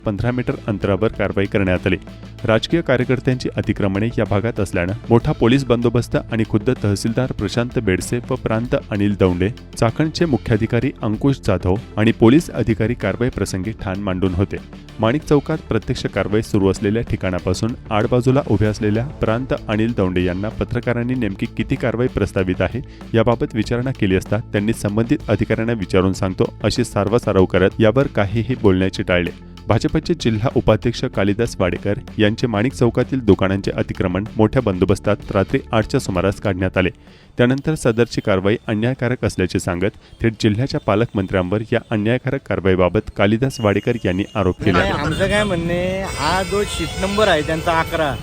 15 metre अंतरावर कारवाई करण्यात आली। राजकीय कार्यकर्त्यांची अतिक्रमणे या भागात असल्यानं मोठा पोलीस बंदोबस्त आणि खुद्द तहसीलदार प्रशांत बेडसे व प्रांत अनिल दौंडे, चाकणचे मुख्याधिकारी अंकुश जाधव आणि पोलीस अधिकारी कारवाई प्रसंगी ठाण मांडून होते। माणिक चौकात प्रत्यक्ष कारवाई सुरू असलेल्या ठिकाणापासून आडबाजूला उभे असलेल्या प्रांत अनिल दौंडे यांना पत्रकारांनी नेमकी किती कारवाई प्रस्तावित आहे याबाबत विचारणा केली असता त्यांनी संबंधित अधिकाऱ्यांना विचारून सांगतो अशी सारवासारव करत यावर काहीही बोलण्याचे टाळले। भाजपचे जिल्हा उपाध्यक्ष कालिदास वाडेकर यांचे माणिक चौकातील दुकानांचे अतिक्रमण मोठ्या बंदोबस्तात रात्री 8च्या सुमारास काढण्यात आले। त्यानंतर सदरची कारवाई अन्यायकारक असल्याचे सांगत थेट जिल्ह्याच्या पालकमंत्र्यांवर या अन्यायकारक कारवाईबाबत कालिदास वाडेकर यांनी आरोप केला। आमचं काय म्हणणे, हा जो शीट नंबर आहे त्यांचा 11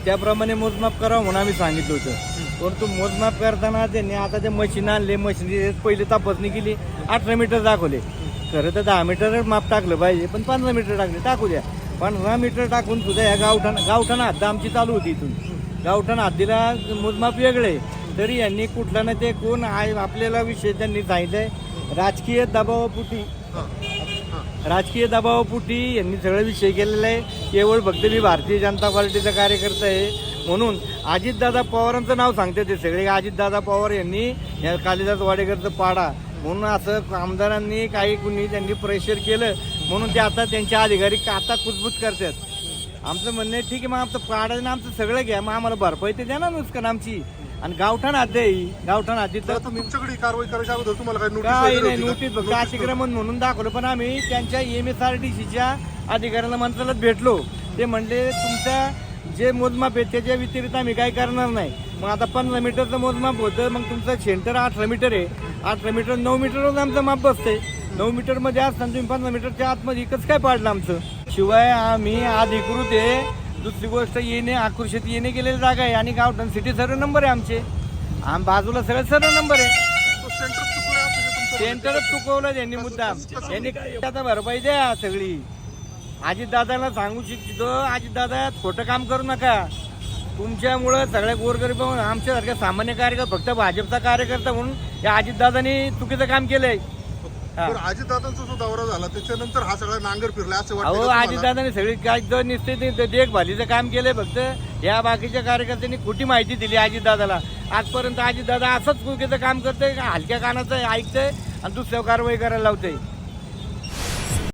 त्याप्रमाणे मोजमाप करावं म्हणून आम्ही सांगितलं होतं। परंतु मोजमाप करताना त्यांनी आता ते मशीन आणले, मशीन पहिली तपासणी केली, 18 मीटर दाखवले। खरं तर 10 मीटर माप टाकलं पाहिजे, पण 15 मीटर टाकले, टाकू द्या। 15 मीटर टाकून सुद्धा या गावठाण हद्द आमची चालू होती। इथून गावठाण हद्दीला मोजमाप वेगळे, तरी यांनी कुठला ना ते कोण आहे आपल्याला विषय त्यांनी सांगितलंय राजकीय दबावापोटी यांनी सगळं विषय केलेला आहे। केवळ फक्त मी भारतीय जनता पार्टीचा कार्यकर्ता आहे म्हणून अजितदादा पवारांचं नाव सांगते ते सगळे। अजितदादा पवार यांनी या कालिदास वाडेकरचं पाडा म्हणून असं आमदारांनी काही कुणी त्यांनी प्रेशर केलं म्हणून ते आता त्यांचे अधिकारी आता कुजबूज करतात। आमचं म्हणणं आहे ठीक आहे, मग आमचं पाडायचं आमचं सगळं घ्या, मग आम्हाला भरपाई ते द्या ना नुसकान आमची। आणि गावठाण हद्द आहे, गावठाण हद्दीत तर तुमच्याकडे कारवाई करायच्या अगोदर तुम्हाला काही नाही नोटीस फक्त अतिक्रमण म्हणून दाखवलं। पण आम्ही त्यांच्या MSRDCच्या अधिकाऱ्यांना मंत्रालयात भेटलो, ते म्हणले तुमच्या जे मोजमाप आहे त्याच्या व्यतिरिक्त आम्ही काही करणार नाही। मग आता 15 मीटरचं मोजमाप होतं, मग तुमचं सेंटर 18 मीटर आहे, 18 मीटर 9 मीटरवर आमचं माप बसते। 9 मीटरमध्ये असताना तुम्ही 15 मीटरच्या आतमध्ये इकच काय पाडलं आमचं। शिवाय आम्ही अधिकृत आहे, दुसरी गोष्ट येणे आकृषित येणे गेलेली जागा आहे आणि गावठाण सिटी सर्व नंबर आहे आमचे, बाजूला सगळे सर्व नंबर आहे। सेंटरच चुकवलं त्यांनी मुद्दाम, यांनी आता भरपाई द्या सगळी। अजितदादाला सांगू इच्छितो, अजितदादा खोटं काम करू नका, तुमच्यामुळं सगळ्या गोरगरीब आमच्यासारख्या सामान्य कार्यकर्ता फक्त भाजपचा कार्यकर्ता म्हणून या अजितदादांनी चुकीचं काम केलंय। अजितदादांचा जो दौरा झाला त्याच्यानंतर हा सगळा नांगर फिरला असं वाटतं। अहो अजितदादांनी सगळी काय निश्चित देखभालीचं काम केलंय, फक्त या बाकीच्या कार्यकर्त्यांनी खोटी माहिती दिली अजितदादाला। आजपर्यंत अजितदादा असंच चुकीचं काम करतंय, हलक्या कानाचं ऐकतंय आणि दुसऱ्या कारवाई करायला लावतंय।